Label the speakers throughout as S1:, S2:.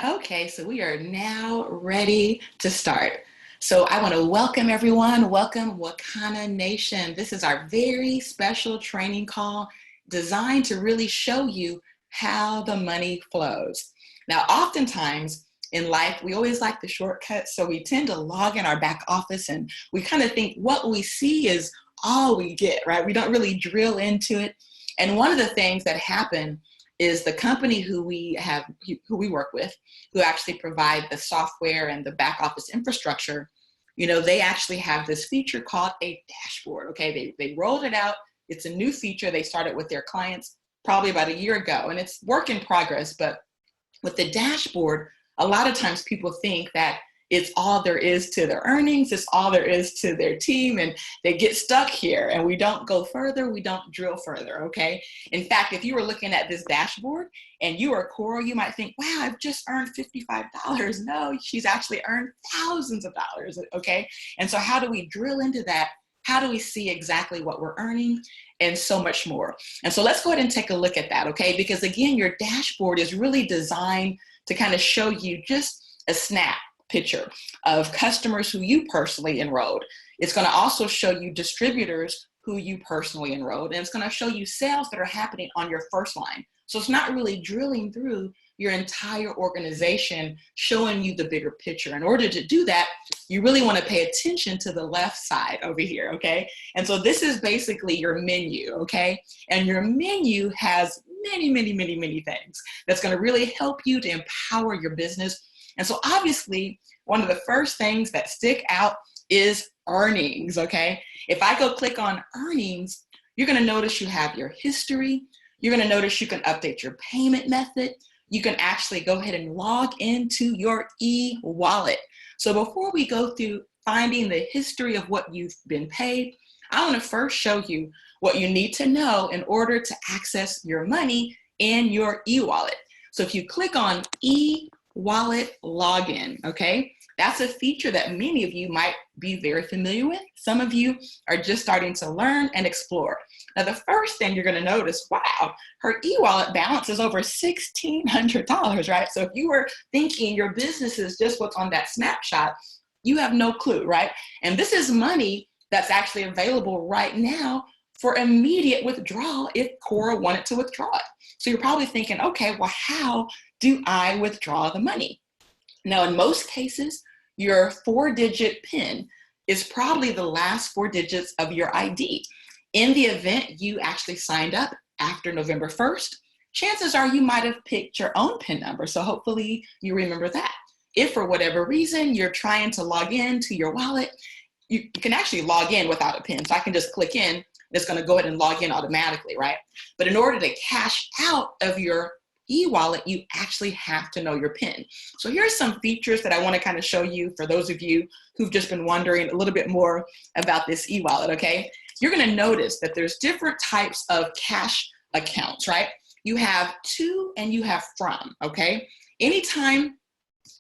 S1: Okay, so we are now ready to start. So I want to welcome everyone. Welcome Wakanna Nation. This is our very special training call designed to really show you how the money flows. Now, oftentimes in life, we always like the shortcuts. So we tend to log in our back office and we kind of think what we see is all we get, right? We don't really drill into it. And one of the things that happen is the company who we work with, who actually provide the software and the back office infrastructure, they actually have this feature called a dashboard. Okay, they rolled it out. It's a new feature. They started with their clients probably about a year ago, and it's work in progress. But with the dashboard, a lot of times people think that it's all there is to their earnings, it's all there is to their team, and they get stuck here and we don't go further, we don't drill further, okay? In fact, if you were looking at this dashboard and you are Coral, you might think, wow, I've just earned $55. No, she's actually earned thousands of dollars, okay? And so how do we drill into that? How do we see exactly what we're earning? And so much more. And so let's go ahead and take a look at that, okay? Because again, your dashboard is really designed to kind of show you just a snap picture of customers who you personally enrolled. It's going to also show you distributors who you personally enrolled, and it's going to show you sales that are happening on your first line. So it's not really drilling through your entire organization, showing you the bigger picture. In order to do that, you really want to pay attention to the left side over here, okay? And so this is basically your menu, okay? And your menu has many things that's going to really help you to empower your business. And so obviously, one of the first things that stick out is earnings, okay? If I go click on earnings, you're gonna notice you have your history. You're gonna notice you can update your payment method. You can actually go ahead and log into your e-wallet. So before we go through finding the history of what you've been paid, I wanna first show you what you need to know in order to access your money in your e-wallet. So if you click on e-wallet login, okay? That's a feature that many of you might be very familiar with. Some of you are just starting to learn and explore. Now, the first thing you're gonna notice, wow, her e-wallet balance is over $1,600, right? So if you were thinking your business is just what's on that snapshot, you have no clue, right? And this is money that's actually available right now for immediate withdrawal if Cora wanted to withdraw it. So you're probably thinking, okay, well, how do I withdraw the money? Now, in most cases, your 4-digit PIN is probably the last 4 digits of your ID. In the event you actually signed up after November 1st, chances are you might have picked your own PIN number. So hopefully you remember that. If for whatever reason you're trying to log in to your wallet, you can actually log in without a PIN. So I can just click in, it's going to go ahead and log in automatically, right? But in order to cash out of your e-wallet, you actually have to know your PIN. So here's some features that I want to kind of show you for those of you who've just been wondering a little bit more about this e-wallet, okay? You're going to notice that there's different types of cash accounts, right? You have to and you have from, okay? Anytime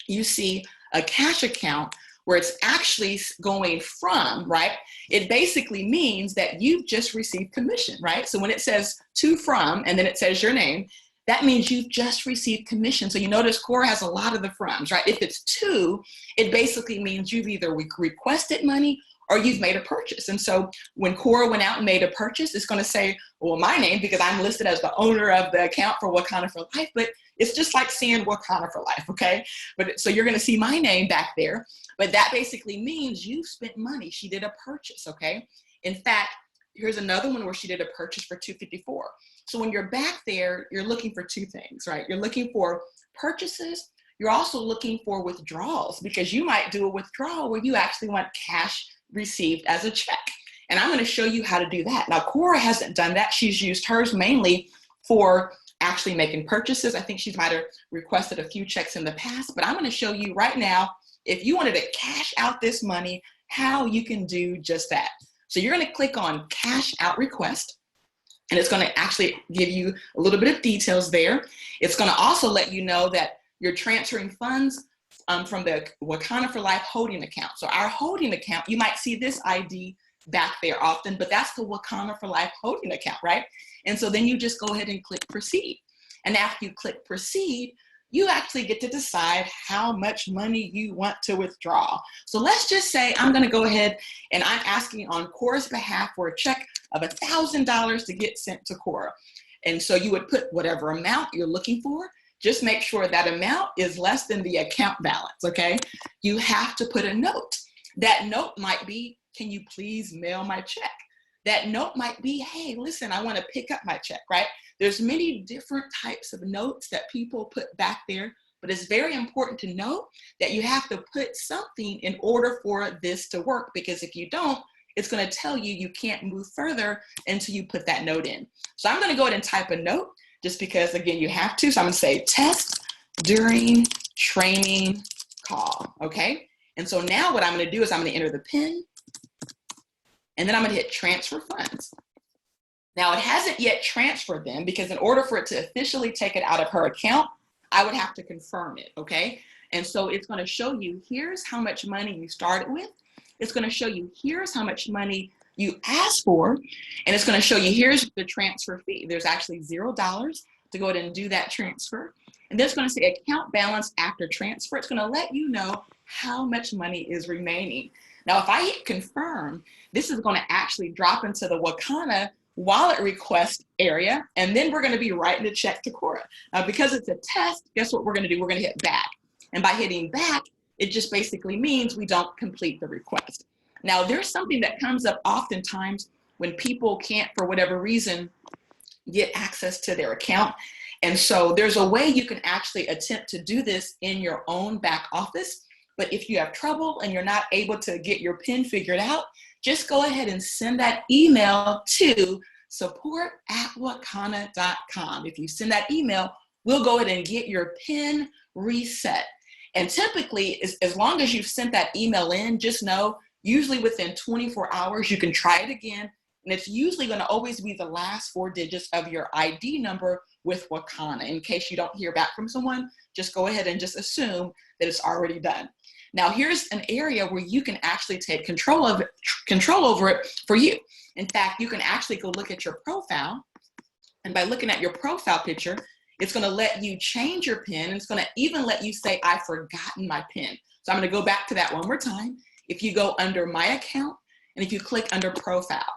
S1: you see a cash account where it's actually going from, right? It basically means that you've just received commission, right? So when it says to from, and then it says your name, that means you've just received commission. So you notice Cora has a lot of the froms, right? If it's to, it basically means you've either requested money or you've made a purchase. And so when Cora went out and made a purchase, it's gonna say, well, my name, because I'm listed as the owner of the account for Wakanna for Life, but it's just like saying Wakanna for Life, okay? But so you're gonna see my name back there, but that basically means you spent money. She did a purchase, okay? In fact, here's another one where she did a purchase for $254. So when you're back there, you're looking for two things, right? You're looking for purchases. You're also looking for withdrawals, because you might do a withdrawal where you actually want cash received as a check. And I'm going to show you how to do that. Now, Cora hasn't done that. She's used hers mainly for actually making purchases. I think she might have requested a few checks in the past, but I'm going to show you right now, if you wanted to cash out this money, how you can do just that. So you're going to click on Cash Out Request, and it's going to actually give you a little bit of details there. It's going to also let you know that you're transferring funds from the Wakanna for Life holding account. So our holding account, you might see this ID back there often, but that's the Wakanna for Life holding account, right? And so then you just go ahead and click Proceed. And after you click Proceed, you actually get to decide how much money you want to withdraw. So let's just say I'm going to go ahead and I'm asking on Cora's behalf for a check of $1,000 to get sent to Cora. And so you would put whatever amount you're looking for. Just make sure that amount is less than the account balance, okay? You have to put a note. That note might be, can you please mail my check? That note might be, hey, listen, I want to pick up my check, right? There's many different types of notes that people put back there, but it's very important to know that you have to put something in order for this to work, because if you don't, it's going to tell you you can't move further until you put that note in. So I'm going to go ahead and type a note just because, again, you have to. So I'm going to say test during training call, okay? And so now what I'm going to do is I'm going to enter the PIN, and then I'm going to hit transfer funds. Now it hasn't yet transferred them because in order for it to officially take it out of her account, I would have to confirm it, okay? And so it's going to show you, here's how much money you started with. It's going to show you, here's how much money you asked for. And it's going to show you, here's the transfer fee. There's actually $0 to go ahead and do that transfer. And then it's going to say account balance after transfer. It's going to let you know how much money is remaining. Now, if I hit confirm, this is going to actually drop into the Wakanna wallet request area, and then we're going to be writing a check to Cora. Now, because it's a test, guess what we're going to do? We're going to hit back. And by hitting back, it just basically means we don't complete the request. Now, there's something that comes up oftentimes when people can't, for whatever reason, get access to their account. And so there's a way you can actually attempt to do this in your own back office. But if you have trouble and you're not able to get your PIN figured out, just go ahead and send that email to support@wakanna.com. If you send that email, we'll go ahead and get your PIN reset. And typically, as long as you've sent that email in, just know, usually within 24 hours, you can try it again. And it's usually going to always be the last 4 digits of your ID number with Wakanna. In case you don't hear back from someone, just go ahead and just assume that it's already done. Now, here's an area where you can actually take control over it for you. In fact, you can actually go look at your profile. And by looking at your profile picture, it's going to let you change your PIN. And it's going to even let you say, I've forgotten my PIN. So I'm going to go back to that one more time. If you go under my account, and if you click under profile,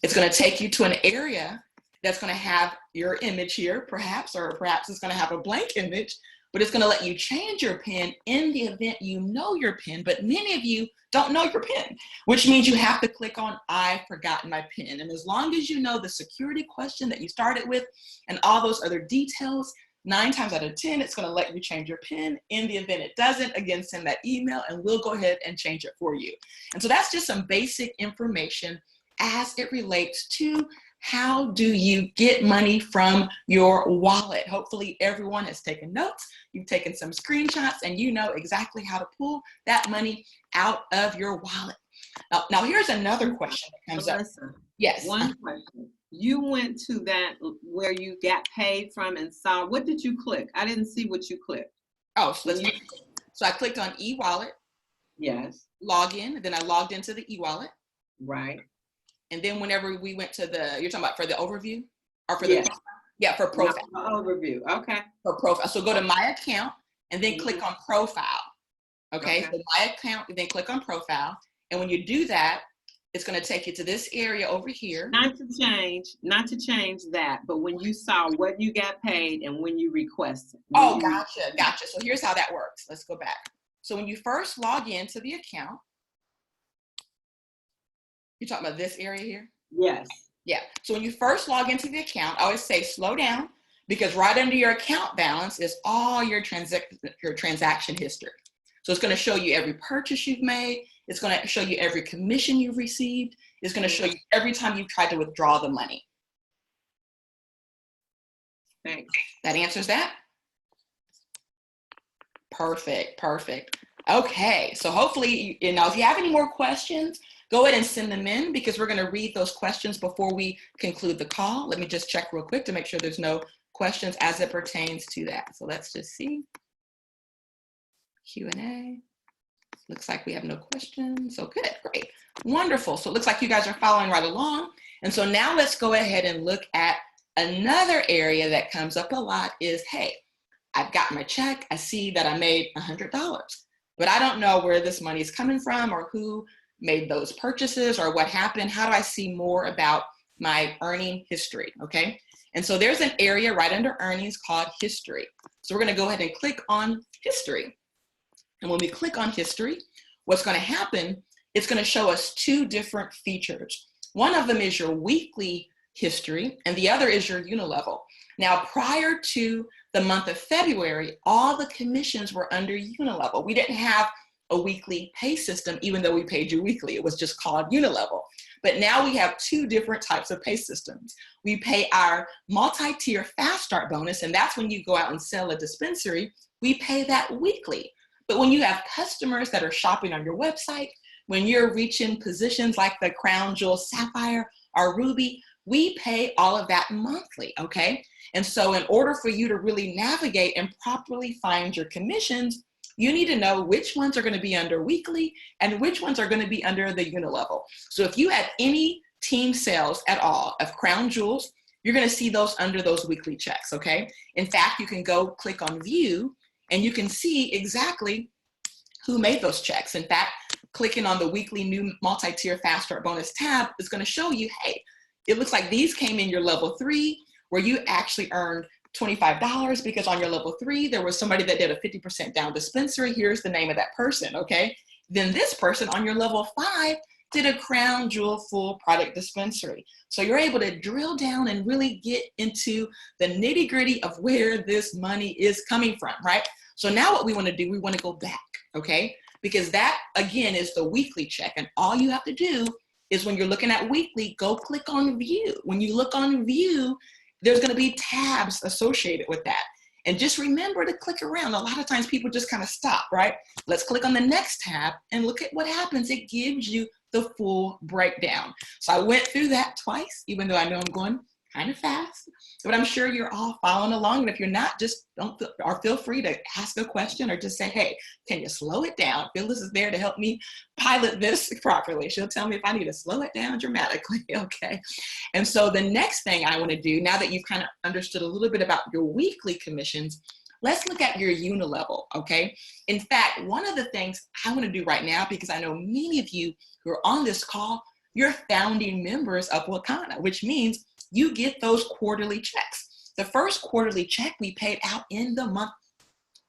S1: it's going to take you to an area that's going to have your image here, perhaps, or perhaps it's going to have a blank image, but it's going to let you change your PIN in the event you know your PIN, but many of you don't know your PIN, which means you have to click on I've forgotten my PIN. And as long as you know the security question that you started with and all those other details, 9 times out of 10, it's going to let you change your PIN. In the event it doesn't, again, send that email and we'll go ahead and change it for you. And so that's just some basic information as it relates to how do you get money from your wallet. Hopefully everyone has taken notes, you've taken some screenshots, and you know exactly how to pull that money out of your wallet. Now here's another question that comes up. Yes.
S2: One question. You went to that where you got paid from and saw, what did you click? I didn't see what you clicked.
S1: Oh, so I clicked on e-wallet.
S2: Yes.
S1: Log in, and then I logged into the e-wallet.
S2: Right.
S1: And then whenever we went to the, you're talking about for the overview? Or for the, yeah, for profile.
S2: No, overview, okay.
S1: For profile. So go to my account and then click on profile. Okay, so my account, and then click on profile. And when you do that, it's going to take you to this area over here.
S2: Not to change that, but when you saw what you got paid and when you requested.
S1: Oh, gotcha. So here's how that works. Let's go back. So when you first log into the account, you're talking about this area here?
S2: Yes.
S1: Yeah. So when you first log into the account, I always say slow down, because right under your account balance is all your transaction history. So it's going to show you every purchase you've made. It's going to show you every commission you've received. It's going to show you every time you've tried to withdraw the money.
S2: Thanks.
S1: That answers that? Perfect. Okay. So hopefully, if you have any more questions, go ahead and send them in, because we're going to read those questions before we conclude the call. Let me just check real quick to make sure there's no questions as it pertains to that. So let's just see. Q&A. Looks like we have no questions. So good, great, wonderful. So it looks like you guys are following right along. And so now let's go ahead and look at another area that comes up a lot is, hey, I've got my check, I see that I made $100, but I don't know where this money is coming from or who made those purchases or what happened. How do I see more about my earning history, okay? And so there's an area right under earnings called history. So we're gonna go ahead and click on history. And when we click on history, what's gonna happen, it's gonna show us two different features. One of them is your weekly history and the other is your unilevel. Now, prior to the month of February, all the commissions were under unilevel. We didn't have a weekly pay system, even though we paid you weekly. It was just called unilevel. But now we have two different types of pay systems. We pay our multi-tier fast start bonus, and that's when you go out and sell a dispensary. We pay that weekly. But when you have customers that are shopping on your website, when you're reaching positions like the Crown Jewel Sapphire or Ruby, we pay all of that monthly, okay? And so in order for you to really navigate and properly find your commissions, you need to know which ones are going to be under weekly and which ones are going to be under the unilevel. So if you have any team sales at all of Crown Jewels, you're going to see those under those weekly checks, okay? In fact, you can go click on view and you can see exactly who made those checks. In fact, clicking on the weekly new multi-tier fast start bonus tab is going to show you, hey, it looks like these came in your level 3 where you actually earned $25 because on your level 3, there was somebody that did a 50% down dispensary. Here's the name of that person, okay? Then this person on your level 5 did a Crown Jewel full product dispensary. So you're able to drill down and really get into the nitty gritty of where this money is coming from, right? So now what we want to do, we want to go back, okay? Because that, again, is the weekly check. And all you have to do is when you're looking at weekly, go click on view. When you look on view, there's going to be tabs associated with that. And just remember to click around. A lot of times people just kind of stop, right? Let's click on the next tab and look at what happens. It gives you the full breakdown. So I went through that twice, even though I know I'm going kind of fast, but I'm sure you're all following along. And if you're not, just feel free to ask a question or just say, hey, can you slow it down? Phyllis is there to help me pilot this properly. She'll tell me if I need to slow it down dramatically, okay? And so the next thing I want to do, now that you've kind of understood a little bit about your weekly commissions, let's look at your unilevel, okay? In fact, one of the things I want to do right now, because I know many of you who are on this call, you're founding members of Wakanna, which means you get those quarterly checks. The first quarterly check we paid out in the month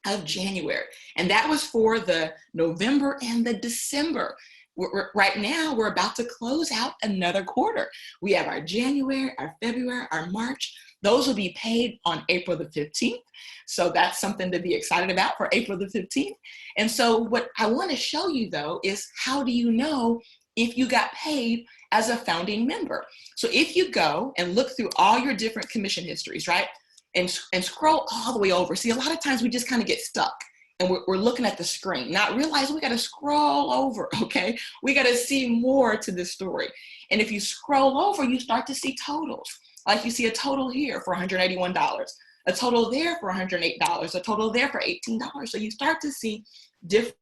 S1: of January, and that was for the November and the December. Right now, we're about to close out another quarter. We have our January, our February, our March. Those will be paid on April the 15th. So that's something to be excited about for April the 15th. And so what I want to show you, though, is how do you know if you got paid as a founding member? So if you go and look through all your different commission histories, right, and scroll all the way over. See, a lot of times we just kind of get stuck and we're looking at the screen, not realizing we got to scroll over, okay? We got to see more to this story. And if you scroll over, you start to see totals. Like you see a total here for $181, a total there for $108, a total there for $18. So you start to see different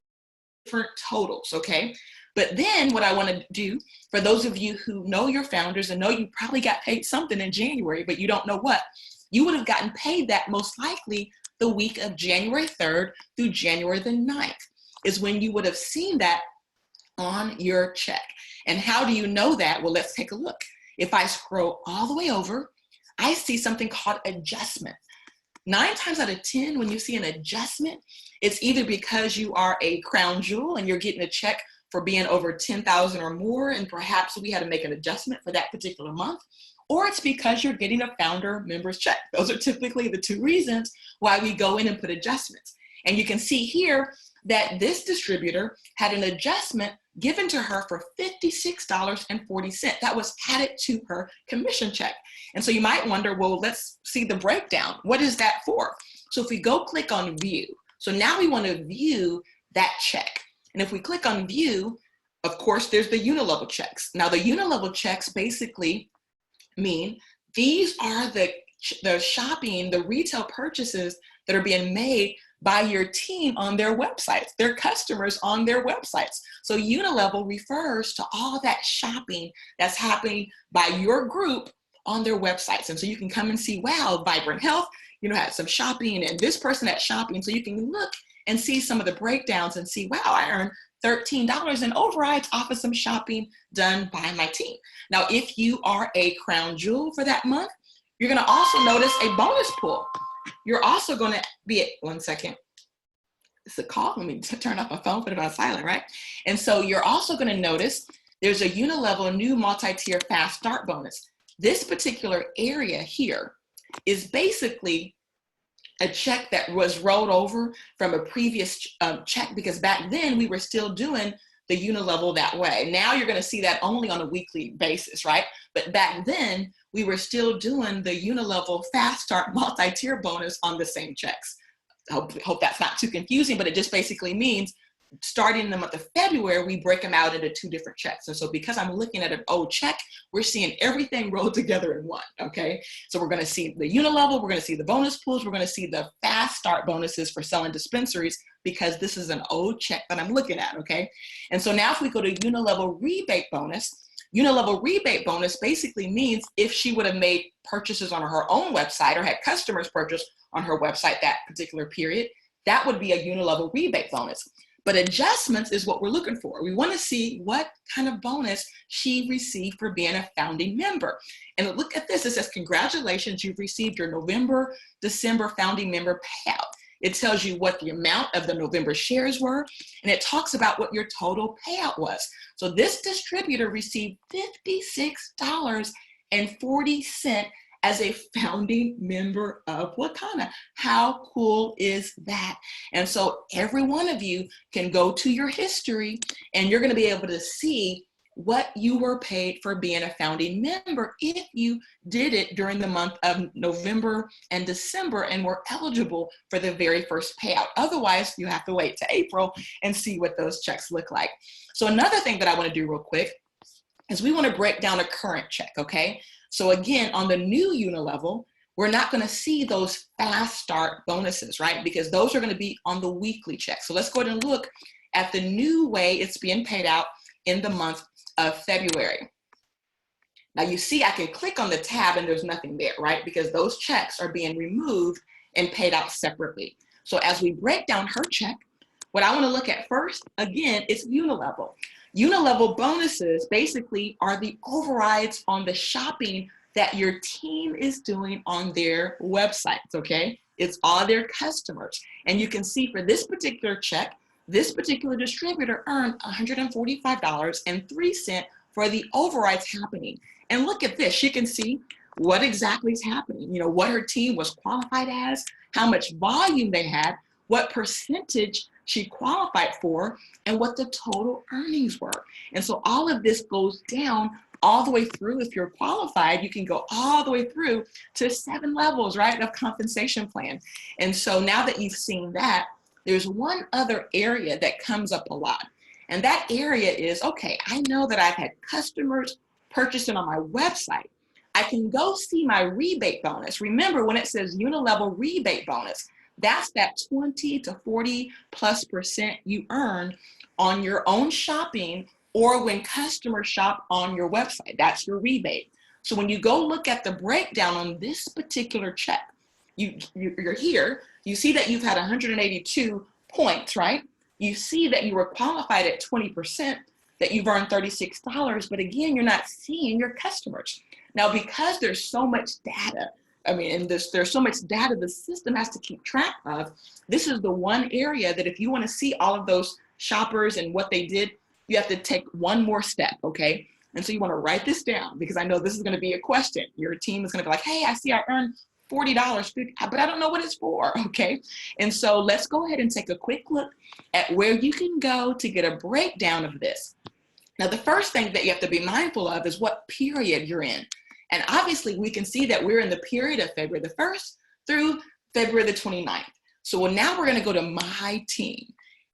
S1: totals, okay? But then what I want to do, for those of you who know your founders and know you probably got paid something in January, but you don't know what, you would have gotten paid that most likely the week of January 3rd through January the 9th is when you would have seen that on your check. And how do you know that? Well, let's take a look. If I scroll all the way over, I see something called adjustment. 9 times out of 10, when you see an adjustment, it's either because you are a Crown Jewel and you're getting a check for being over 10,000 or more, and perhaps we had to make an adjustment for that particular month, or it's because you're getting a founder member's check. Those are typically the 2 reasons why we go in and put adjustments. And you can see here that this distributor had an adjustment given to her for $56.40. That was added to her commission check. And so you might wonder, well, let's see the breakdown. What is that for? So if we go click on view, so now we want to view that check. And if we click on view, of course, there's the unilevel checks. Now the unilevel checks basically mean these are the shopping, the retail purchases that are being made by your team on their websites, their customers on their websites. So unilevel refers to all that shopping that's happening by your group on their websites. And so you can come and see, wow, Vibrant Health, had some shopping, and this person had shopping. So you can look and see some of the breakdowns and see, wow, I earned $13 in overrides off of some shopping done by my team. Now, if you are a crown jewel for that month, you're going to also notice a bonus pool. You're also going to be at, one second, it's a call. Let me turn off my phone, put it on silent, right? And so you're also going to notice there's a unilevel new multi-tier fast start bonus. This particular area here is basically a check that was rolled over from a previous check, because back then we were still doing the unilevel that way. Now you're going to see that only on a weekly basis, right? But back then we were still doing the unilevel fast start multi-tier bonus on the same checks. Hope that's not too confusing, but it just basically means starting in the month of February, we break them out into 2 different checks. And so because I'm looking at an old check, we're seeing everything rolled together in one, okay? So we're gonna see the unilevel, we're gonna see the bonus pools, we're gonna see the fast start bonuses for selling dispensaries, because this is an old check that I'm looking at, okay? And so now if we go to unilevel rebate bonus basically means if she would have made purchases on her own website or had customers purchase on her website that particular period, that would be a unilevel rebate bonus. But adjustments is what we're looking for. We want to see what kind of bonus she received for being a founding member. And look at this, it says, congratulations, you've received your November, December founding member payout. It tells you what the amount of the November shares were, and it talks about what your total payout was. So this distributor received $56.40 as a founding member of Wakanna. How cool is that? And so every one of you can go to your history, and you're gonna be able to see what you were paid for being a founding member if you did it during the month of November and December and were eligible for the very first payout. Otherwise, you have to wait to April and see what those checks look like. So another thing that I want to do real quick is we want to break down a current check, okay? So again, on the new unilevel, we're not going to see those fast start bonuses, right? Because those are going to be on the weekly check. So let's go ahead and look at the new way it's being paid out in the month of February. Now you see I can click on the tab and there's nothing there, right? Because those checks are being removed and paid out separately. So as we break down her check, what I want to look at first, again, it's unilevel. Unilevel bonuses basically are the overrides on the shopping that your team is doing on their websites, okay? It's all their customers. And you can see for this particular check, this particular distributor earned $145.03 for the overrides happening. And look at this, you can see what exactly is happening, what her team was qualified as, how much volume they had, what percentage she qualified for, and what the total earnings were. And so all of this goes down all the way through. If you're qualified, you can go all the way through to 7 levels, right, of compensation plan. And so now that you've seen that, there's one other area that comes up a lot. And that area is, okay, I know that I've had customers purchasing on my website. I can go see my rebate bonus. Remember, when it says unilevel rebate bonus, that's that 20 to 40+% you earn on your own shopping or when customers shop on your website. That's your rebate. So when you go look at the breakdown on this particular check, you're here, you see that you've had 182 points, right? You see that you were qualified at 20%, that you've earned $36, but again, you're not seeing your customers. Now, because there's so much data, and there's so much data the system has to keep track of, this is the one area that if you want to see all of those shoppers and what they did, you have to take one more step, okay? And so you want to write this down, because I know this is going to be a question. Your team is going to be like, hey, I see I earned $40, but I don't know what it's for, okay? And so let's go ahead and take a quick look at where you can go to get a breakdown of this. Now, the first thing that you have to be mindful of is what period you're in. And obviously, we can see that we're in the period of February the 1st through February the 29th. So now we're going to go to My Team.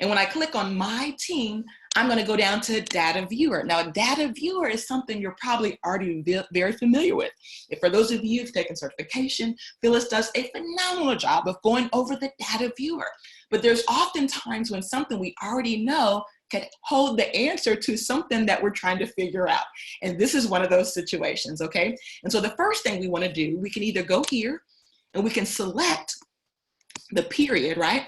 S1: And when I click on My Team, I'm going to go down to Data Viewer. Now, Data Viewer is something you're probably already very familiar with. If for those of you who've taken certification, Phyllis does a phenomenal job of going over the Data Viewer. But there's often times when something we already know could hold the answer to something that we're trying to figure out. And this is one of those situations, okay? And so the first thing we want to do, we can either go here and we can select the period, right?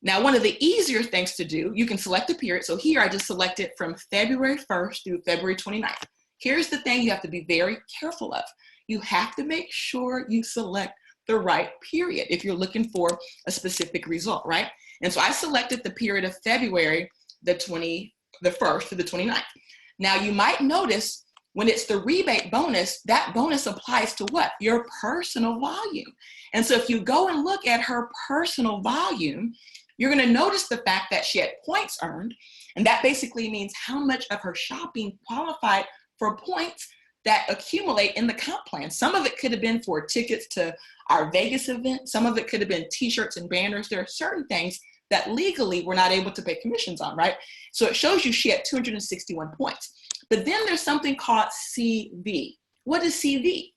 S1: Now, one of the easier things to do, you can select the period. So here I just selected from February 1st through February 29th. Here's the thing you have to be very careful of. You have to make sure you select the right period if you're looking for a specific result, right? And so I selected the period of February the 1st to the 29th. Now you might notice when it's the rebate bonus, that bonus applies to what? Your personal volume. And so if you go and look at her personal volume, you're going to notice the fact that she had points earned, and that basically means how much of her shopping qualified for points that accumulate in the comp plan. Some of it could have been for tickets to our Vegas event. Some of it could have been t-shirts and banners. There are certain things that legally we're not able to pay commissions on, right? So it shows you she had 261 points. But then there's something called CV. What is CV?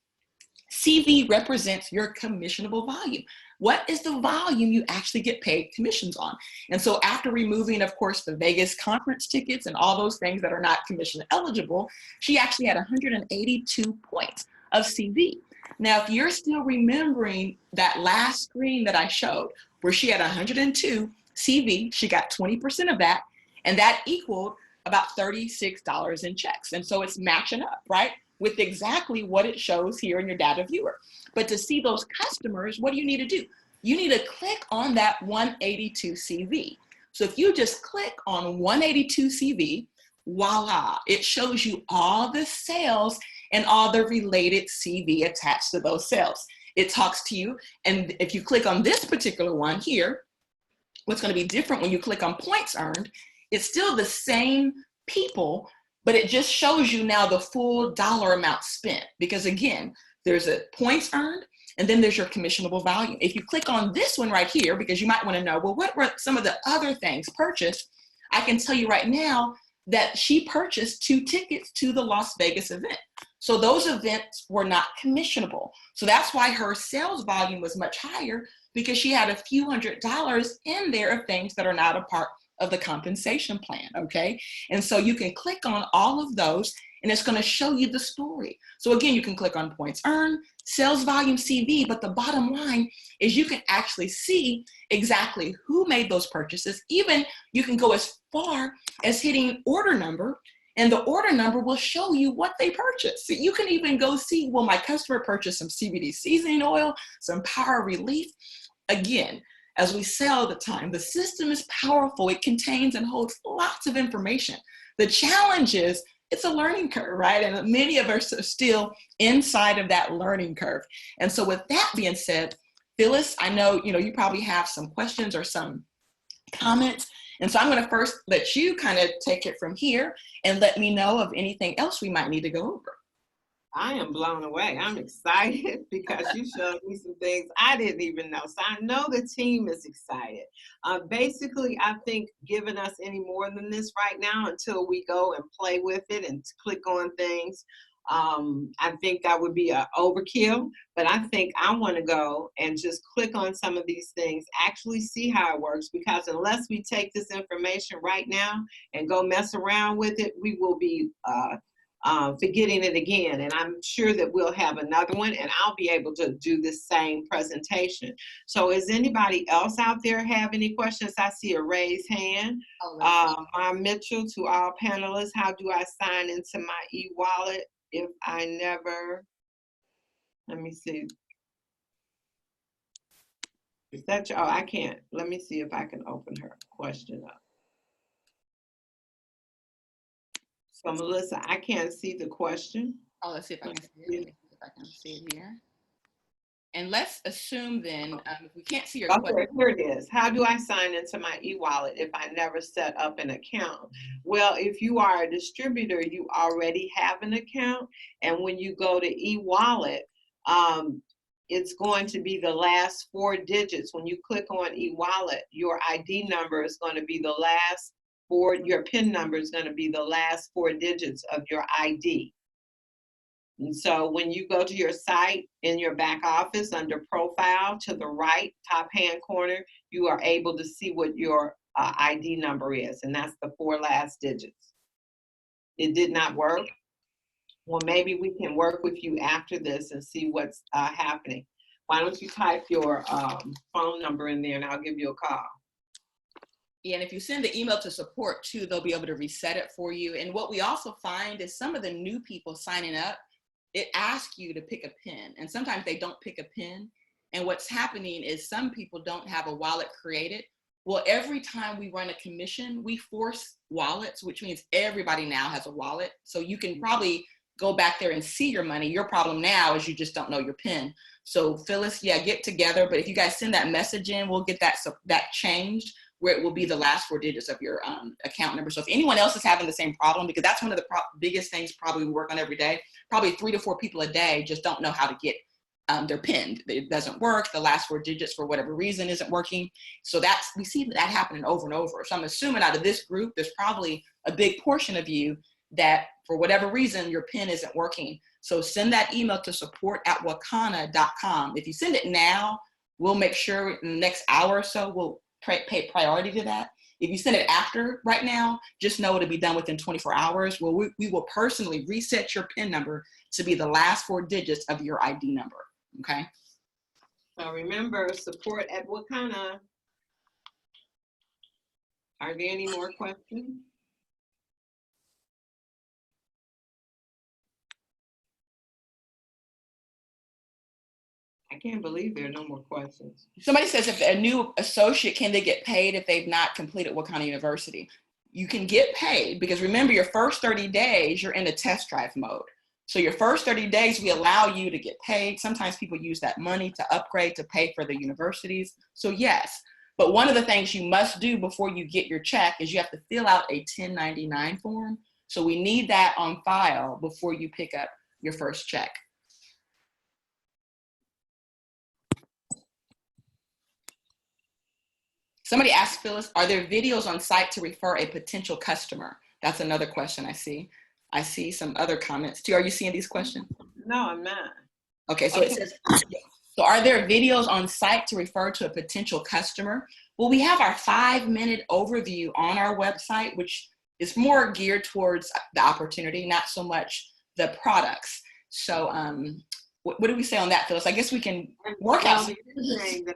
S1: CV represents your commissionable volume. What is the volume you actually get paid commissions on? And so after removing, of course, the Vegas conference tickets and all those things that are not commission eligible, she actually had 182 points of CV. Now, if you're still remembering that last screen that I showed, where she had 102 CV, she got 20% of that, and that equaled about $36 in checks. And so it's matching up, right, with exactly what it shows here in your data viewer. But to see those customers, what do you need to do? You need to click on that 182 CV. So if you just click on 182 CV, voila, it shows you all the sales and all the related CV attached to those sales. It talks to you, and if you click on this particular one here, what's going to be different when you click on points earned, it's still the same people, but it just shows you now the full dollar amount spent. Because again, there's a points earned, and then there's your commissionable value. If you click on this one right here, because you might want to know, well, what were some of the other things purchased? I can tell you right now that she purchased 2 tickets to the Las Vegas event. So those events were not commissionable. So that's why her sales volume was much higher, because she had a few $100s in there of things that are not a part of the compensation plan, okay? And so you can click on all of those, and it's going to show you the story. So again, you can click on points earned, sales volume, CV, but the bottom line is you can actually see exactly who made those purchases. Even you can go as far as hitting order number, and the order number will show you what they purchased. So you can even go see, well, my customer purchased some CBD seasoning oil, some power relief. Again, as we say all the time, the system is powerful. It contains and holds lots of information. The challenge is it's a learning curve, right? And many of us are still inside of that learning curve. And so with that being said, Phyllis, I know, you probably have some questions or some comments. And so I'm going to first let you kind of take it from here and let me know of anything else we might need to go over.
S2: I am blown away. I'm excited because you showed me some things I didn't even know. So I know the team is excited. Basically, I think giving us any more than this right now until we go and play with it and click on things, I think that would be an overkill. But I think I want to go and just click on some of these things, actually see how it works, because unless we take this information right now and go mess around with it, we will be forgetting it again. And I'm sure that we'll have another one, and I'll be able to do the same presentation. So is anybody else out there have any questions? I see a raised hand. Mom Mitchell, to all panelists, how do I sign into my e-wallet if I never, let me see. Is that your, oh, I can't. Let me see if I can open her question up. So Melissa, I can't see the question.
S1: Oh, let's see if I can see it. Let me see if I can see it here. And let's assume then, if we can't see your question.
S2: Here it is. How do I sign into my e-wallet if I never set up an account? Well, if you are a distributor, you already have an account. And when you go to e-wallet, it's going to be the last 4 digits. When you click on e-wallet, your ID number is going to be the last 4, your PIN number is going to be the last 4 digits of your ID. And so when you go to your site in your back office under profile to the right top hand corner, you are able to see what your ID number is, and that's the 4 last digits. It did not work. Well, maybe we can work with you after this and see what's happening. Why don't you type your phone number in there and I'll give you a call.
S1: Yeah, and if you send the email to support too, they'll be able to reset it for you. And what we also find is some of the new people signing up, it asks you to pick a pin. And sometimes they don't pick a pin. And what's happening is some people don't have a wallet created. Well, every time we run a commission, we force wallets, which means everybody now has a wallet. So you can probably go back there and see your money. Your problem now is you just don't know your pin. So Phyllis, yeah, get together. But if you guys send that message in, we'll get that changed, where it will be the last 4 digits of your account number. So if anyone else is having the same problem, because that's one of the biggest things probably we work on every day, probably 3 to 4 people a day just don't know how to get their PIN. It doesn't work. The last 4 digits for whatever reason isn't working. So we see that happening over and over. So I'm assuming out of this group, there's probably a big portion of you that for whatever reason, your PIN isn't working. So send that email to support@wakanna.com. If you send it now, we'll make sure in the next hour or so, we'll pay priority to that. If you send it after right now, just know it'll be done within 24 hours. Well, we will personally reset your PIN number to be the last 4 digits of your ID number, okay?
S2: So remember, support@Wakanna. Are there any more questions? I can't believe there are no more questions.
S1: Somebody says if a new associate, can they get paid if they've not completed Wakanna University? You can get paid because remember your first 30 days, you're in a test drive mode. So your first 30 days, we allow you to get paid. Sometimes people use that money to upgrade, to pay for the universities. So yes, but one of the things you must do before you get your check is you have to fill out a 1099 form. So we need that on file before you pick up your first check. Somebody asked Phyllis, are there videos on site to refer a potential customer? That's another question I see. I see some other comments too. Are you seeing these questions?
S2: No, I'm not.
S1: Okay, so it says, so are there videos on site to refer to a potential customer? Well, we have our 5-minute overview on our website, which is more geared towards the opportunity, not so much the products. So what do we say on that, Phyllis? I guess we can work out.
S2: The other thing that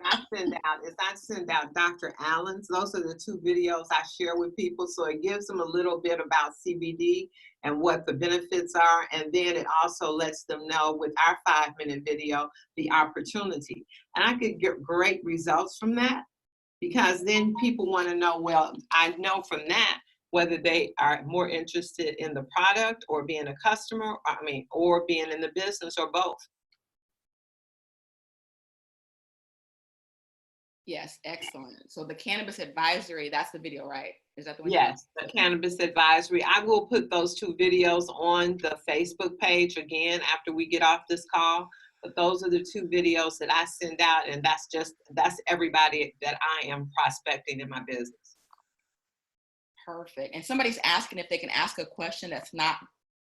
S2: I send out Dr. Allen's. Those are the 2 videos I share with people. So it gives them a little bit about CBD and what the benefits are. And then it also lets them know with our 5-minute video, the opportunity. And I could get great results from that because then people want to know, well, I know from that whether they are more interested in the product or being a customer, or being in the business or both.
S1: Yes, excellent. So the cannabis advisory, that's the video, right? Is that the one?
S2: Yes, the cannabis advisory. I will put those 2 videos on the Facebook page again after we get off this call. But those are the 2 videos that I send out, and that's everybody that I am prospecting in my business.
S1: Perfect. And somebody's asking if they can ask a question that's not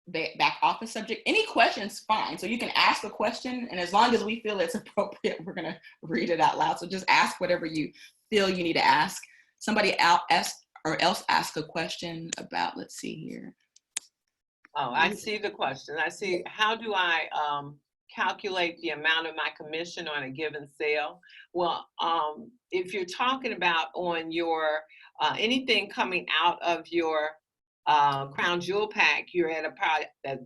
S1: back office subject. Any questions, fine. So you can ask a question, and as long as we feel it's appropriate, we're going to read it out loud. So just ask whatever you feel you need to ask. Somebody else ask a question about, let's see here.
S2: Oh, I see the question. I see, how do I calculate the amount of my commission on a given sale? Well, if you're talking about on your anything coming out of your crown jewel pack, you're at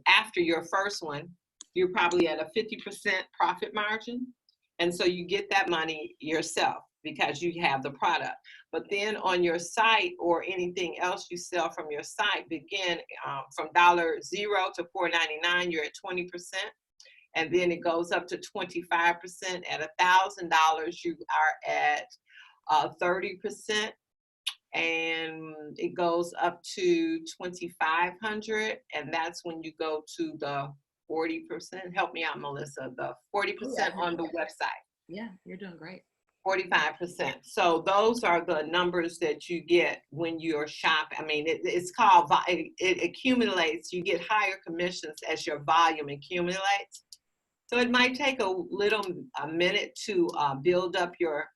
S2: after your first one, you're probably at a 50% profit margin. And so you get that money yourself because you have the product. But then on your site or anything else you sell from your site, begin from $0 to $4.99, you're at 20%. And then it goes up to 25%. At $1,000, you are at 30%. And it goes up to 2,500, and that's when you go to the 40%. Help me out, Melissa. The 40% on the website.
S1: Yeah, you're doing great.
S2: 45%. So those are the numbers that you get when you're shopping. I mean, it's called, it accumulates. You get higher commissions as your volume accumulates. So it might take a minute to build up your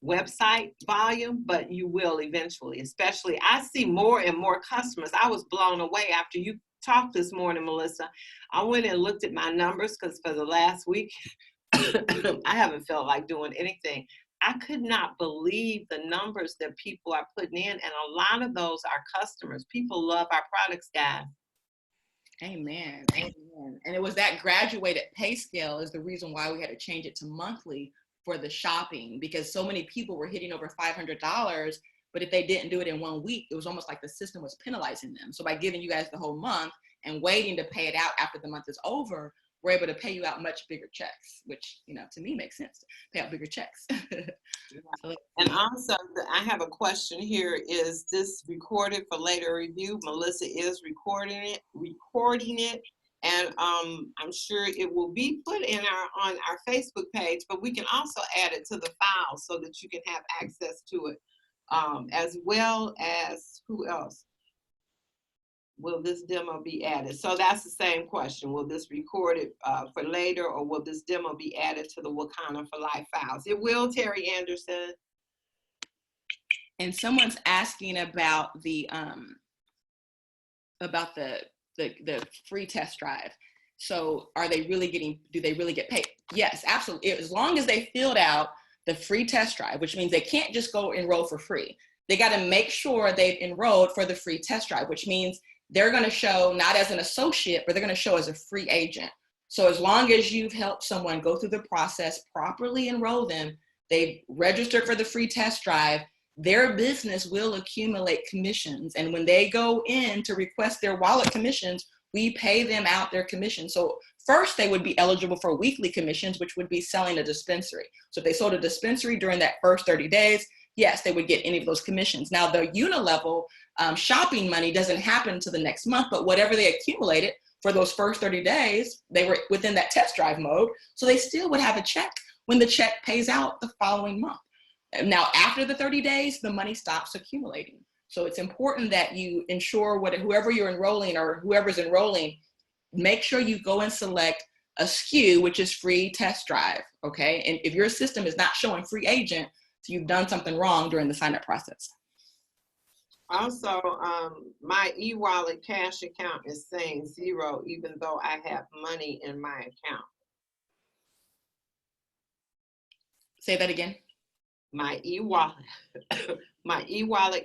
S2: website volume, but you will eventually. Especially, I see more and more customers. I was blown away after you talked this morning, Melissa. I went and looked at my numbers because for the last week, I haven't felt like doing anything. I could not believe the numbers that people are putting in, and a lot of those are customers. People love our products, guys.
S1: Amen. Amen. And it was that graduated pay scale is the reason why we had to change it to monthly for the shopping, because so many people were hitting over $500, but if they didn't do it in 1 week, it was almost like the system was penalizing them. So by giving you guys the whole month and waiting to pay it out after the month is over, we're able to pay you out much bigger checks, which, you know, to me makes sense to pay out bigger checks. So,
S2: and also, I have a question here. Is this recorded for later review? Melissa is recording it. And I'm sure it will be put in on our Facebook page, but we can also add it to the file so that you can have access to it, as well as who else? Will this demo be added? So that's the same question. Will this record it for later, or will this demo be added to the Wakanna for Life files? It will, Terry Anderson.
S1: And someone's asking about the free test drive. So are they really do they really get paid? Yes, absolutely. As long as they filled out the free test drive, which means they can't just go enroll for free. They got to make sure they've enrolled for the free test drive, which means they're going to show not as an associate, but they're going to show as a free agent. So as long as you've helped someone go through the process, properly enroll them, they've registered for the free test drive, their business will accumulate commissions. And when they go in to request their wallet commissions, we pay them out their commission. So first they would be eligible for weekly commissions, which would be selling a dispensary. So if they sold a dispensary during that first 30 days, yes, they would get any of those commissions. Now the unilevel shopping money doesn't happen until the next month, but whatever they accumulated for those first 30 days, they were within that test drive mode. So they still would have a check when the check pays out the following month. Now, after the 30 days, the money stops accumulating. So it's important that you ensure whoever you're enrolling or whoever's enrolling, make sure you go and select a SKU, which is free test drive, okay? And if your system is not showing free agent, so you've done something wrong during the sign-up process.
S2: Also, my e-wallet cash account is saying 0, even though I have money in my account.
S1: Say that again.
S2: My e-wallet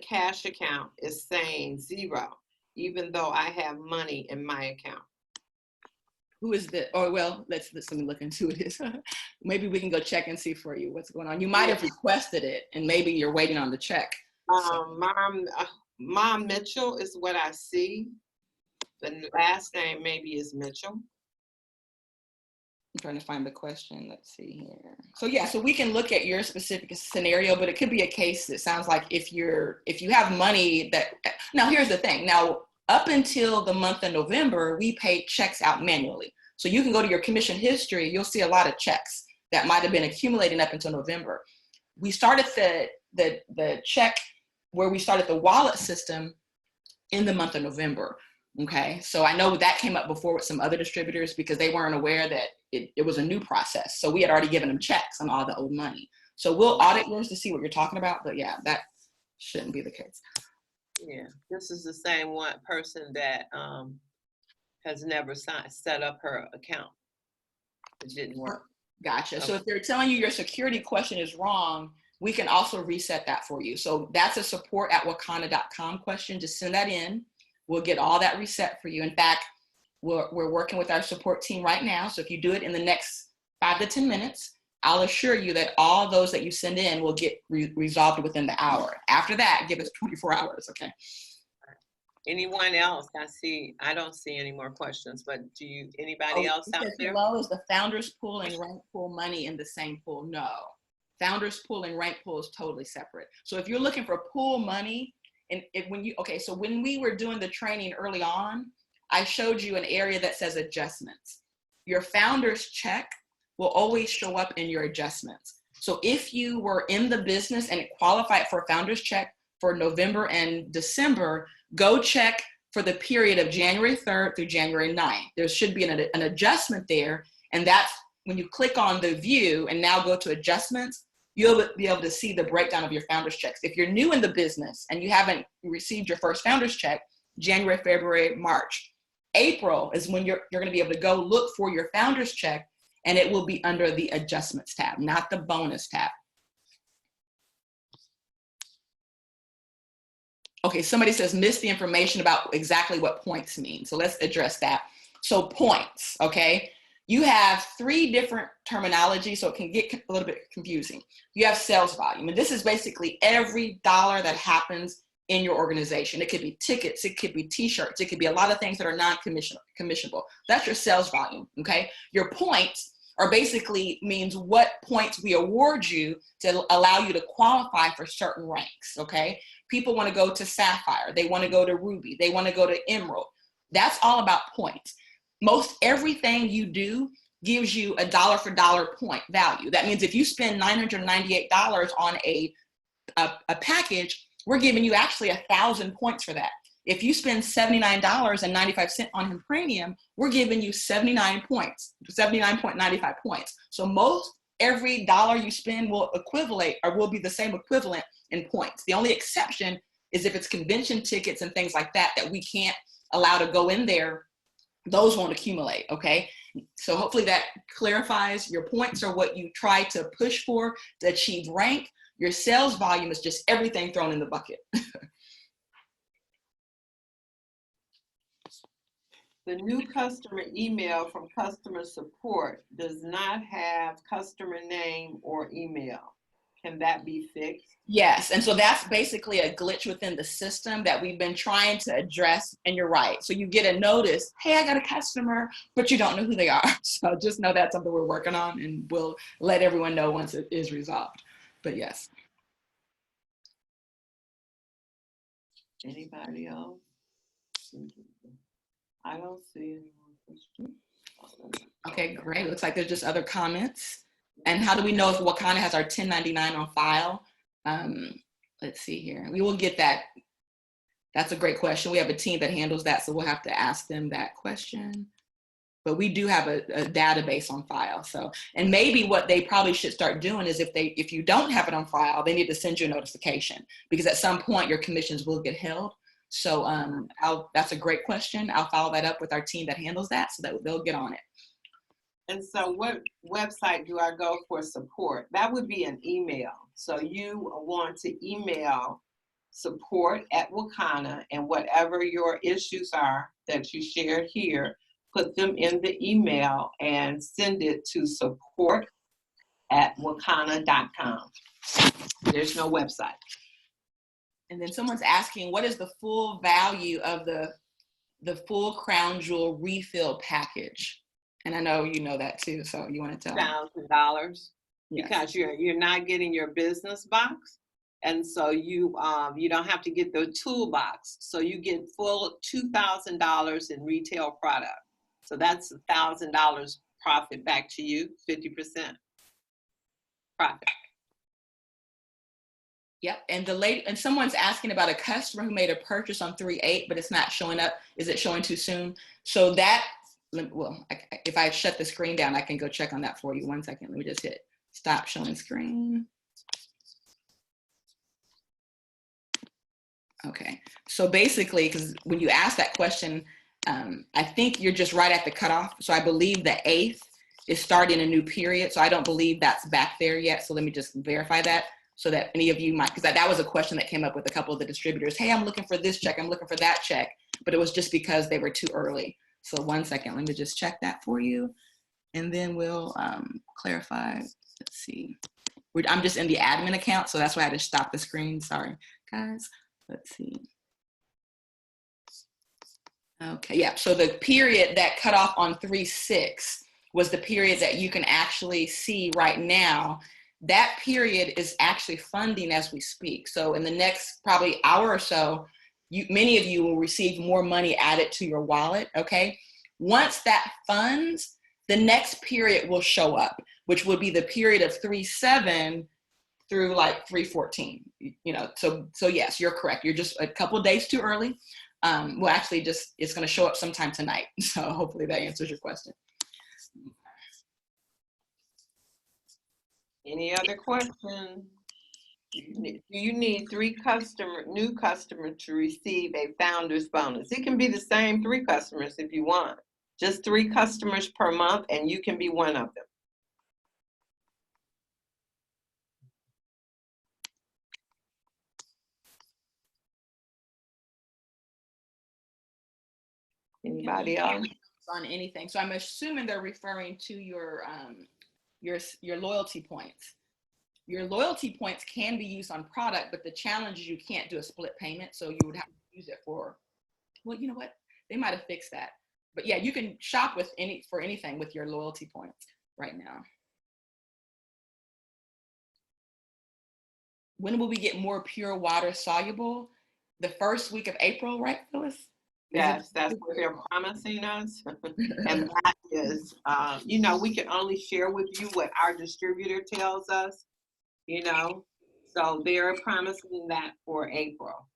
S2: cash account is saying 0, even though I have money in my account.
S1: Who is the, or well, let's let me look into it. Maybe we can go check and see for you what's going on. You might have requested it and maybe you're waiting on the check.
S2: Mom Mitchell is what I see. The last name maybe is Mitchell.
S1: I'm trying to find the question. Let's see here. So yeah, so we can look at your specific scenario, but it could be a case that sounds like if you have money that, now here's the thing. Now, up until the month of November, we paid checks out manually. So you can go to your commission history, you'll see a lot of checks that might have been accumulating up until November. We started the check where we started the wallet system in the month of November. Okay, so I know that came up before with some other distributors because they weren't aware that it was a new process. So we had already given them checks on all the old money. So we'll audit yours to see what you're talking about, but yeah, that shouldn't be the case.
S2: Yeah, this is the same one person that has never set up her account. It didn't work.
S1: Gotcha. Okay. So if they're telling you your security question is wrong, we can also reset that for you. So that's a support@wakanna.com question. Just send that in. We'll get all that reset for you. In fact, we're working with our support team right now. So if you do it in the next 5 to 10 minutes, I'll assure you that all those that you send in will get resolved within the hour. After that, give us 24 hours, okay?
S2: Anyone else? I don't see any more questions, but anybody else out there?
S1: Hello, is the founders pool and rank pool money in the same pool? No. Founders pool and rank pool is totally separate. So if you're looking for pool money, so when we were doing the training early on, I showed you an area that says adjustments. Your founder's check will always show up in your adjustments. So if you were in the business and qualified for a founder's check for November and December, go check for the period of January 3rd through January 9th. There should be an adjustment there. And that's when you click on the view and now go to adjustments, you'll be able to see the breakdown of your founder's checks. If you're new in the business and you haven't received your first founder's check, January, February, March, April is when you're going to be able to go look for your founder's check, and it will be under the adjustments tab, not the bonus tab. Okay, somebody says missed the information about exactly what points mean. So let's address that. So points, okay? You have 3 different terminology, so it can get a little bit confusing. You have sales volume, and this is basically every dollar that happens in your organization. It could be tickets, it could be t-shirts, it could be a lot of things that are non-commissionable. That's your sales volume, okay? Your points are basically means what points we award you to allow you to qualify for certain ranks, okay? People want to go to Sapphire, they want to go to Ruby, they want to go to Emerald. That's all about points. Most everything you do gives you a dollar for dollar point value. That means if you spend $998 on a package, we're giving you actually 1,000 points for that. If you spend $79.95 on premium, we're giving you 79 points, 79.95 points. So most every dollar you spend will equivalent or will be the same equivalent in points. The only exception is if it's convention tickets and things like that we can't allow to go in there. Those won't accumulate, okay? So hopefully that clarifies. Your points are what you try to push for to achieve rank. Your sales volume is just everything thrown in the bucket.
S2: The new customer email from customer support does not have customer name or email. Can that be fixed?
S1: Yes, and so that's basically a glitch within the system that we've been trying to address, and you're right. So you get a notice, hey, I got a customer, but you don't know who they are. So just know that's something we're working on, and we'll let everyone know once it is resolved. But yes.
S2: Anybody else? I don't see any more questions.
S1: Okay, great. Looks like there's just other comments. And how do we know if Wakanna has our 1099 on file? Let's see here. We will get that. That's a great question. We have a team that handles that, so we'll have to ask them that question. But we do have a database on file. So, and maybe what they probably should start doing is if you don't have it on file, they need to send you a notification, because at some point your commissions will get held. So that's a great question. I'll follow that up with our team that handles that so that they'll get on it.
S2: And so what website do I go for support? That would be an email. So you want to email support@Wakanna, and whatever your issues are that you shared here, put them in the email and send it to support@wakanna.com. There's no website.
S1: And then someone's asking, what is the full value of the full crown jewel refill package? And I know you know that too, so you want to tell me.
S2: $1,000,
S1: Yes.
S2: because you're not getting your business box, and so you don't have to get the toolbox. So you get full $2,000 in retail product. So that's $1,000 profit back to you, 50% profit.
S1: Yep, and someone's asking about a customer who made a purchase on 3/8, but it's not showing up. Is it showing too soon? So that, well, if I shut the screen down, I can go check on that for you. 1 second, let me just hit stop showing screen. Okay, so basically, because when you ask that question, I think you're just right at the cutoff. So I believe the 8th is starting a new period. So I don't believe that's back there yet. So let me just verify that, so that any of you might, because that was a question that came up with a couple of the distributors. Hey, I'm looking for this check, I'm looking for that check, but it was just because they were too early. So 1 second, let me just check that for you, and then we'll clarify. Let's see. I'm just in the admin account, so that's why I had to stop the screen. Sorry, guys. Let's see. Okay, yeah, so the period that cut off on 3/6 was the period that you can actually see right now. That period is actually funding as we speak. So in the next probably hour or so, many of you will receive more money added to your wallet, okay? Once that funds, the next period will show up, which would be the period of 3/7 through like 3/14, you know, so yes, you're correct. You're just a couple of days too early. Well, actually it's gonna show up sometime tonight. So hopefully that answers your question.
S2: Any other questions? You need new customers to receive a founder's bonus. It can be the same 3 customers if you want. Just 3 customers per month, and you can be one of them. Anybody else?
S1: On anything. So I'm assuming they're referring to your loyalty points. Your loyalty points can be used on product, but the challenge is you can't do a split payment. So you would have to use it for, well, you know what? They might have fixed that. But yeah, you can shop for anything with your loyalty points right now. When will we get more pure water soluble? The first week of April, right, Phyllis?
S2: Yes, that's what they're promising us. And that is, we can only share with you what our distributor tells us, so they're promising that for April.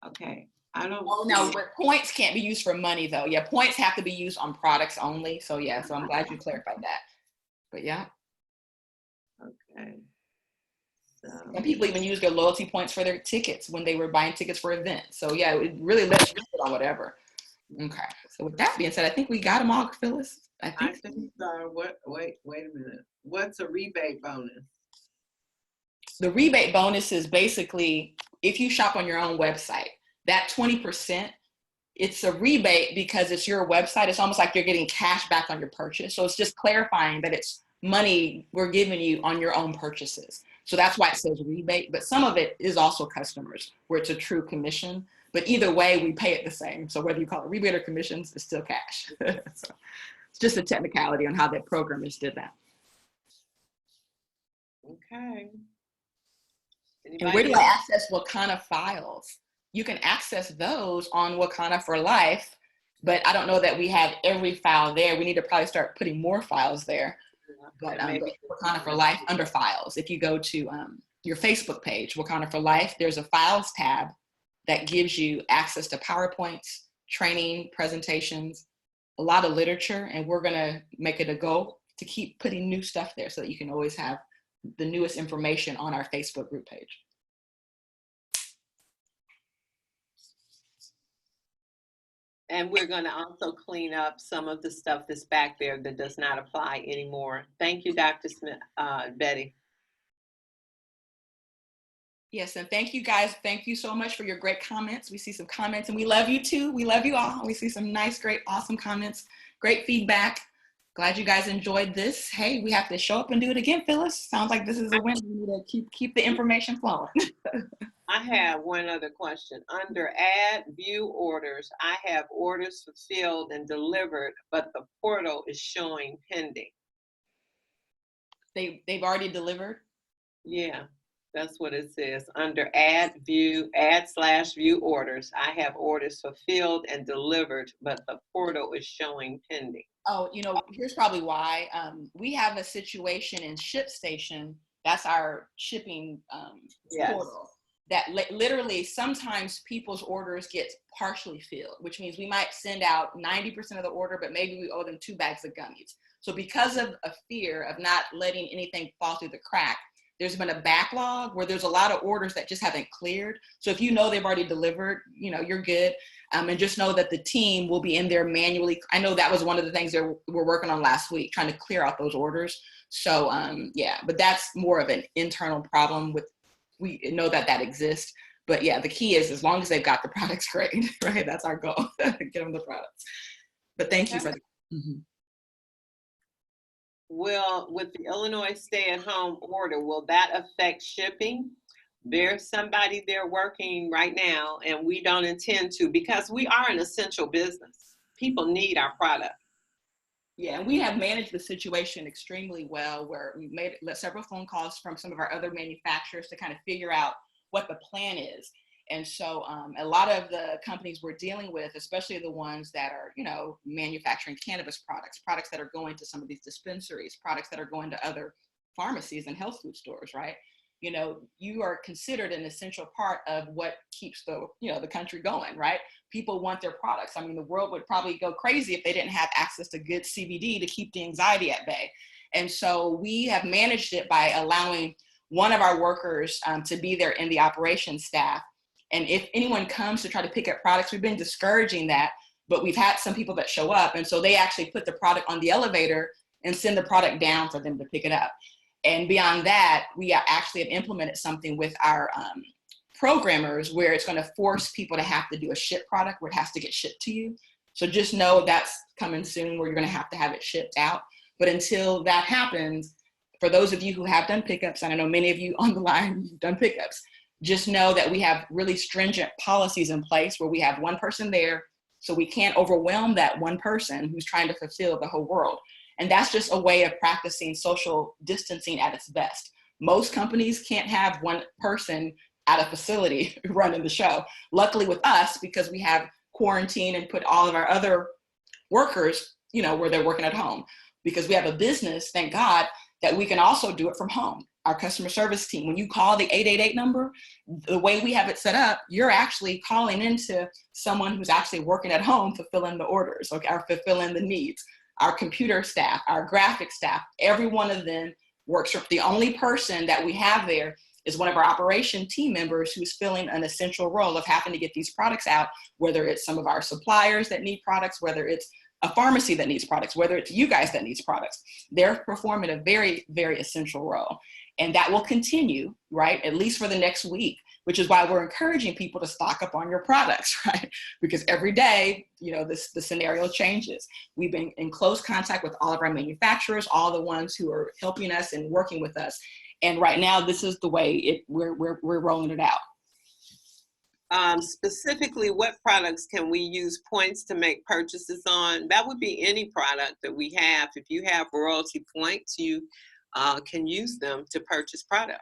S2: Okay.
S1: No, but points can't be used for money though. Yeah, points have to be used on products only. So yeah, so I'm glad you clarified that. But yeah.
S2: Okay.
S1: Some people even use their loyalty points for their tickets when they were buying tickets for events. So yeah, it really lets you put on whatever. Okay. So with that being said, I think we got them all, Phyllis.
S2: I think so. Wait a minute. What's a rebate bonus?
S1: The rebate bonus is basically if you shop on your own website, that 20%, it's a rebate because it's your website. It's almost like you're getting cash back on your purchase. So it's just clarifying that it's money we're giving you on your own purchases. So that's why it says rebate, but some of it is also customers where it's a true commission. But either way, we pay it the same. So whether you call it rebate or commissions, it's still cash. So it's just a technicality on how the programmers did that.
S2: Okay.
S1: And where do I access Wakanna files? You can access those on Wakanna for Life, but I don't know that we have every file there. We need to probably start putting more files there. But Wakanna for Life under files. If you go to your Facebook page, Wakanna for Life, there's a files tab that gives you access to PowerPoints, training, presentations, a lot of literature, and we're gonna make it a goal to keep putting new stuff there so that you can always have the newest information on our Facebook group page.
S2: And we're going to also clean up some of the stuff that's back there that does not apply anymore. Thank you, Dr. Smith, Betty.
S1: Yes, and thank you guys. Thank you so much for your great comments. We see some comments and we love you too. We love you all. We see some nice, great, awesome comments, great feedback. Glad you guys enjoyed this. Hey, we have to show up and do it again, Phyllis. Sounds like this is a win. We need to keep the information flowing.
S2: I have one other question. Under add view orders, I have orders fulfilled and delivered, but the portal is showing pending.
S1: They've already delivered?
S2: Yeah, that's what it says. Under add/view orders, I have orders fulfilled and delivered, but the portal is showing pending.
S1: Oh, here's probably why. We have a situation in ShipStation. That's our shipping portal. That literally sometimes people's orders get partially filled, which means we might send out 90% of the order, but maybe we owe them 2 bags of gummies. So because of a fear of not letting anything fall through the crack, there's been a backlog where there's a lot of orders that just haven't cleared. So if they've already delivered, you're good. And just know that the team will be in there manually. I know that was one of the things that we're working on last week, trying to clear out those orders. So yeah, but that's more of an internal problem we know that exists. But yeah, the key is as long as they've got the products great, right? That's our goal, get them the products. But thank you for that. Mm-hmm.
S2: Will, with the Illinois stay-at-home order, will that affect shipping? There's somebody there working right now, and we don't intend to because we are an essential business. People need our product.
S1: Yeah, and we have managed the situation extremely well where we've made several phone calls from some of our other manufacturers to kind of figure out what the plan is. And so a lot of the companies we're dealing with, especially the ones that are, manufacturing cannabis products that are going to some of these dispensaries, products that are going to other pharmacies and health food stores, right? you know, you are considered an essential part of what keeps the, you know, the country going, right? People want their products. I mean, the world would probably go crazy if they didn't have access to good CBD to keep the anxiety at bay. And so we have managed it by allowing one of our workers to be there in the operations staff. And if anyone comes to try to pick up products, we've been discouraging that, but we've had some people that show up. And so they actually put the product on the elevator and send the product down for them to pick it up. And beyond that, we actually have implemented something with our programmers where it's going to force people to have to do a ship product where it has to get shipped to you. So just know that's coming soon where you're going to have it shipped out. But until that happens, for those of you who have done pickups, and I know many of you on the line who've done pickups, just know that we have really stringent policies in place where we have one person there, so we can't overwhelm that one person who's trying to fulfill the whole world. And that's just a way of practicing social distancing at its best. Most companies can't have one person at a facility running the show. Luckily with us, because we have quarantine and put all of our other workers, you know, where they're working at home. Because we have a business, thank God, that we can also do it from home. Our customer service team, when you call the 888 number, the way we have it set up, you're actually calling into someone who's actually working at home, fulfilling the orders, okay, or fulfilling the needs. Our computer staff, our graphic staff, every one of them works. The only person that we have there is one of our operation team members who's filling an essential role of having to get these products out, whether it's some of our suppliers that need products, whether it's a pharmacy that needs products, whether it's you guys that needs products. They're performing a very, very essential role. And that will continue, right, at least for the next week, which is why we're encouraging people to stock up on your products, right? Because every day, you know, the scenario changes. We've been in close contact with all of our manufacturers, all the ones who are helping us and working with us. And right now, this is the way we're rolling it out.
S2: Specifically, what products can we use points to make purchases on? That would be any product that we have. If you have royalty points, you can use them to purchase product.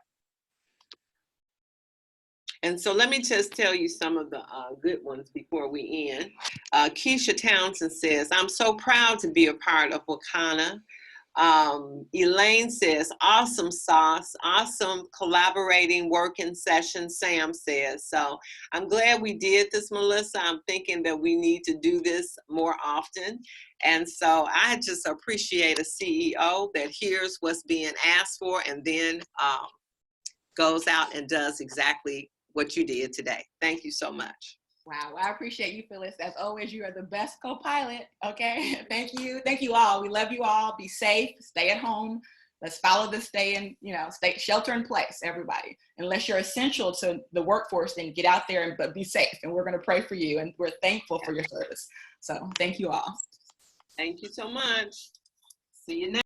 S2: And so let me just tell you some of the good ones before we end. Keisha Townsend says, I'm so proud to be a part of Wakanna. Elaine says, awesome sauce, awesome collaborating working session, Sam says. So I'm glad we did this, Melissa. I'm thinking that we need to do this more often. And so I just appreciate a CEO that hears what's being asked for and then goes out and does exactly what you did today. Thank you so much.
S1: Wow, well, I appreciate you, Phyllis. As always, you are the best co-pilot, okay? Thank you. Thank you all. We love you all. Be safe. Stay at home. Let's follow the stay shelter in place, everybody. Unless you're essential to the workforce, then get out there but be safe. And we're going to pray for you. And we're thankful for your service. So thank you all.
S2: Thank you so much. See you next.